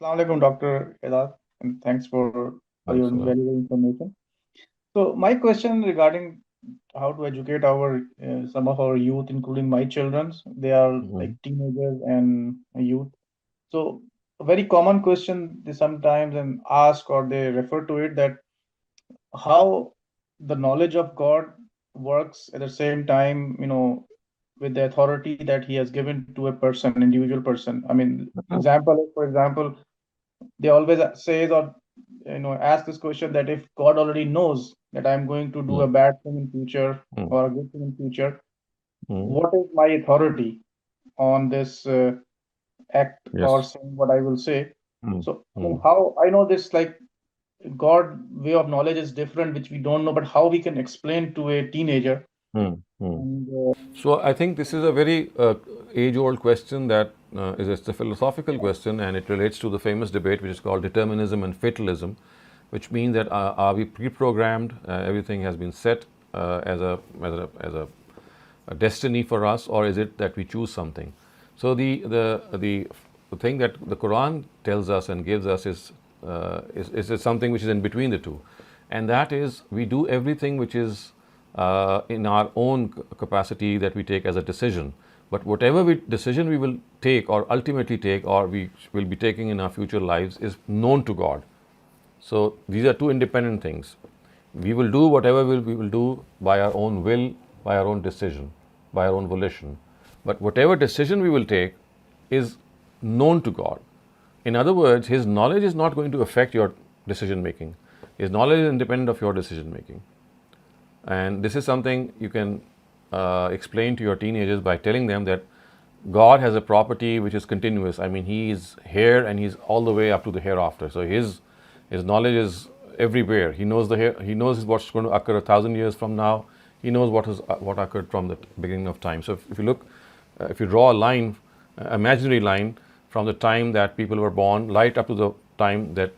Assalamu alaikum, Dr. Edat, and thanks for your Absolutely. valuable information. So, my question regarding how to educate our some of our youth, including my children, they are like Mhm. teenagers and youth. So, a very common question they sometimes and ask or they refer to it that how the knowledge of God works at the same time, with the authority that He has given to a person, individual person. I mean, example, for example, they always say or ask this question that if God already knows that I'm going to do Mm, a bad thing in future mm, or a good thing in future, mm. what is my authority on this act or Yes. saying what I will say? Mm, So I mean, mm, how I know this like God way of knowledge is different, which we don't know, but how we can explain to a teenager mm, mm. and So I think this is a very age-old question that is it's a philosophical question, and it relates to the famous debate which is called determinism and fatalism, which means that are we pre-programmed? Everything has been set as a destiny for us, or is it that we choose something? So the thing that the Quran tells us and gives us is something which is in between the two, and that is we do everything which is in our own capacity that we take as a decision. But whatever decision we will take or ultimately take or we will be taking in our future lives is known to God. So these are two independent things. We will do whatever we will do by our own will, by our own decision, by our own volition. But whatever decision we will take is known to God. In other words, His knowledge is not going to affect your decision making. His knowledge is independent of your decision making. And this is something you can explain to your teenagers by telling them that God has a property which is continuous. I mean, He is here and He's all the way up to the hereafter. So His knowledge is everywhere. He knows He knows what's going to occur 1,000 years from now. He knows what occurred from the beginning of time. So if you look, if you draw a line, imaginary line from the time that people were born, right up to the time that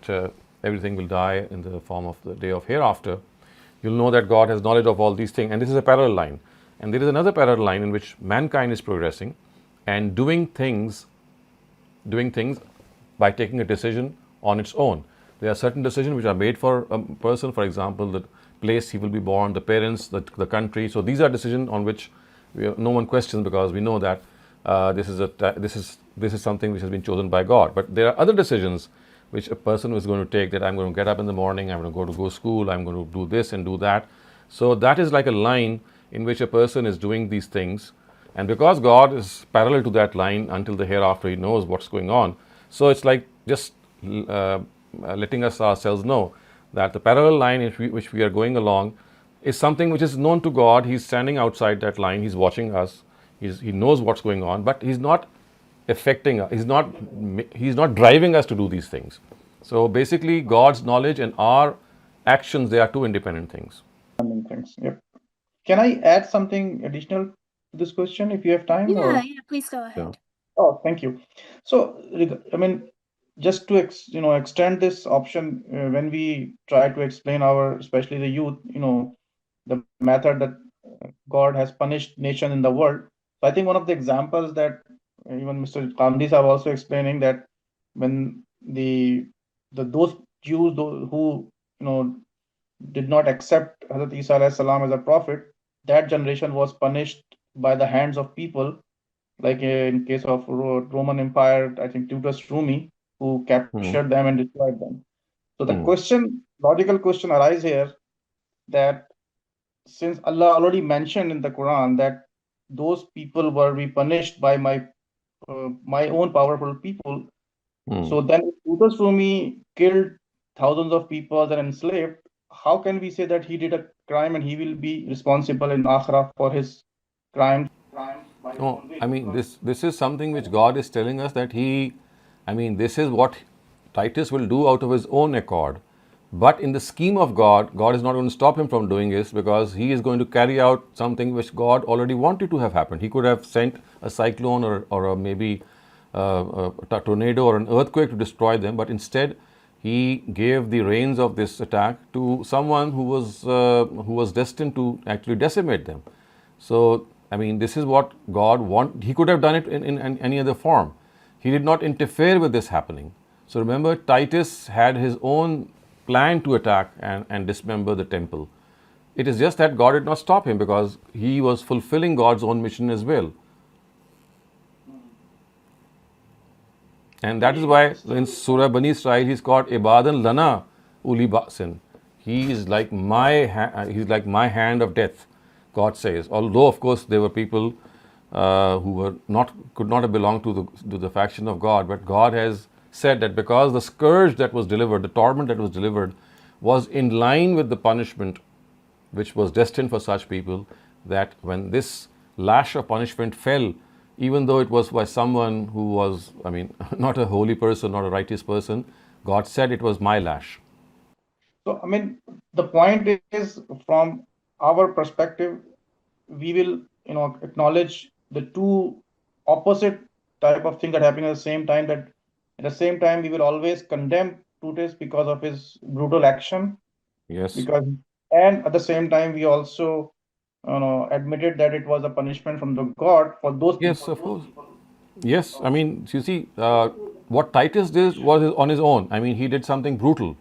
everything will die in the form of the day of hereafter, you'll know that God has knowledge of all these things. And this is a parallel line. And there is another parallel line in which mankind is progressing and doing things by taking a decision on its own. There are certain decisions which are made for a person, for example, the place he will be born, the parents, the country. So these are decisions on which no one questions because we know that this is something which has been chosen by God. But there are other decisions which a person is going to take, that I'm going to get up in the morning, I'm going to go to school, I'm going to do this and do that. So that is like a line in which a person is doing these things, and because God is parallel to that line until the hereafter, He knows what's going on. So it's like just letting us ourselves know that the parallel line which we are going along is something which is known to God. He's standing outside that line, He's watching us, He knows what's going on, but He's not affecting us, He's not driving us to do these things. So basically, God's knowledge and our actions, they are two independent things. understanding things. Yep. Can I add something additional to this question if you have time Yeah, or? yeah, please go Yeah. ahead. Oh, thank you. So, I mean, just to extend this option when we try to explain our, especially the youth, the method that God has punished nation in the world. So I think one of the examples that even Mr. Kamdis are also explaining that when those Jews who did not accept Hazrat Isa alayhi salam as a prophet, that generation was punished by the hands of people like in case of Roman Empire, I think Titus Rumi, who Hmm. captured them and destroyed them. So the Hmm. logical question arises here that since Allah already mentioned in the Quran that those people were be punished by my own powerful people, Hmm. so then if Titus Rumi killed thousands of people and enslaved, how can we say that he did a crime and he will be responsible in Akhirah for his crimes by his No, own will? I mean Because this is something which God is telling us that I mean this is what Titus will do out of his own accord. But in the scheme of God, God is not going to stop him from doing this because he is going to carry out something which God already wanted to have happened. He could have sent a cyclone or maybe a tornado or an earthquake to destroy them, but instead he gave the reins of this attack to someone who was destined to actually decimate them. So, I mean, this is what God want. He could have done it in any other form. He did not interfere with this happening. So remember, Titus had his own plan to attack and dismember the temple. It is just that God did not stop him because he was fulfilling God's own mission as well. And that is why in Surah Bani Israel he's called Ibadan Lana Uli Ba'sin. He's like my hand of death, God says. Although of course there were people who could not have belonged to the faction of God, but God has said that because the scourge that was delivered, the torment that was delivered, was in line with the punishment which was destined for such people, that when this lash of punishment fell, even though it was by someone who was, not a holy person, not a righteous person, God said it was my lash. So, the point is, from our perspective, we will, acknowledge the two opposite type of thing that happened at the same time. That at the same time, we will always condemn Tutis because of his brutal action. Yes. And at the same time, we also, admitted that it was a punishment from the God for those people. Yes, of course. Yes, you see, what Titus did was on his own. He did something brutal.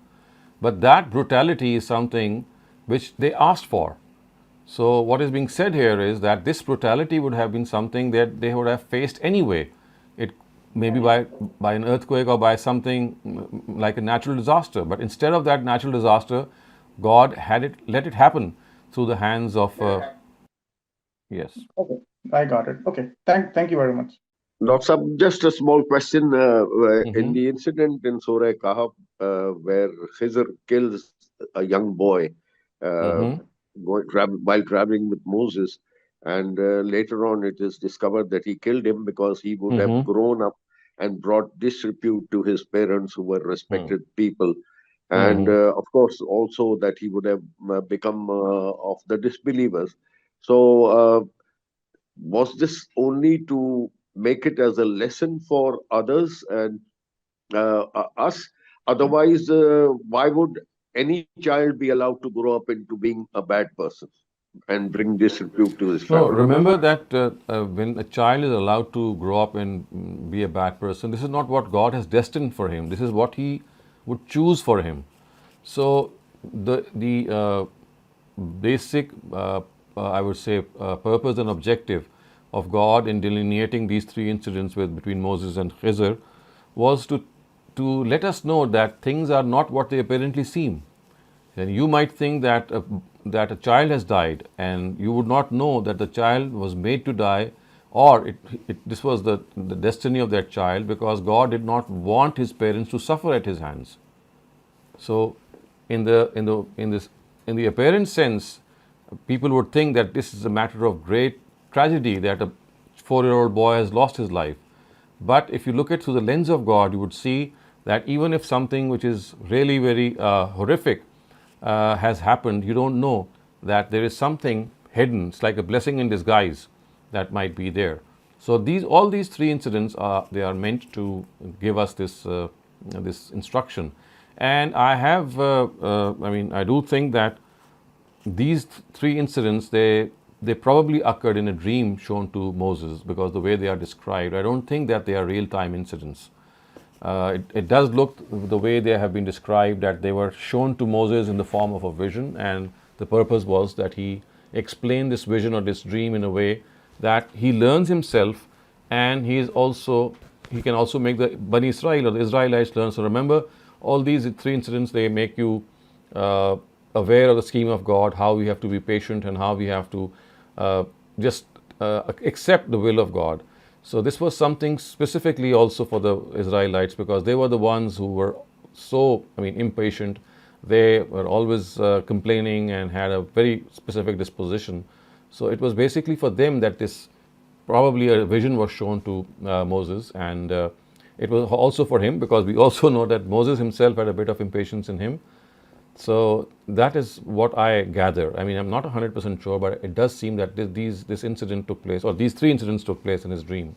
But that brutality is something which they asked for. So what is being said here is that this brutality would have been something that they would have faced anyway. It maybe by an earthquake or by something like a natural disaster. But instead of that natural disaster, God let it happen through the hands of yes. Okay, I got it. Okay, thank you very much. Dr. Saab, just a small question. In the incident in Surah Kahf, where Khizr kills a young boy while traveling with Moses, and later on it is discovered that he killed him because he would have grown up and brought disrepute to his parents, who were respected people. And of course, also that he would have become of the disbelievers. So, was this only to make it as a lesson for others and us? Otherwise, why would any child be allowed to grow up into being a bad person and bring disrepute to his family? No, remember that when a child is allowed to grow up and be a bad person, this is not what God has destined for him. This is what He would choose for him. So the basic, I would say, purpose and objective of God in delineating these three incidents between Moses and Khizr was to let us know that things are not what they apparently seem. And you might think that a child has died, and you would not know that the child was made to die, or this was the destiny of that child, because God did not want his parents to suffer at his hands. So, in the apparent sense, people would think that this is a matter of great tragedy that a 4-year-old boy has lost his life. But if you look at it through the lens of God, you would see that even if something which is really very horrific has happened, you don't know that there is something hidden. It's like a blessing in disguise that might be there. So all these three incidents they are meant to give us this instruction. And I have, I do think that these three incidents, they probably occurred in a dream shown to Moses, because the way they are described, I don't think that they are real-time incidents. It does look the way they have been described, that they were shown to Moses in the form of a vision, and the purpose was that he explained this vision or this dream in a way that he learns himself, and he can also make the Bani Israel or the Israelites learn. So remember, all these three incidents, they make you aware of the scheme of God, how we have to be patient, and how we have to just accept the will of God. So this was something specifically also for the Israelites, because they were the ones who were so, impatient. They were always complaining and had a very specific disposition. So it was basically for them that this probably a vision was shown to Moses, and it was also for him, because we also know that Moses himself had a bit of impatience in him. So that is what I gather. I'm not 100% sure, but it does seem that this incident took place, or these three incidents took place in his dream.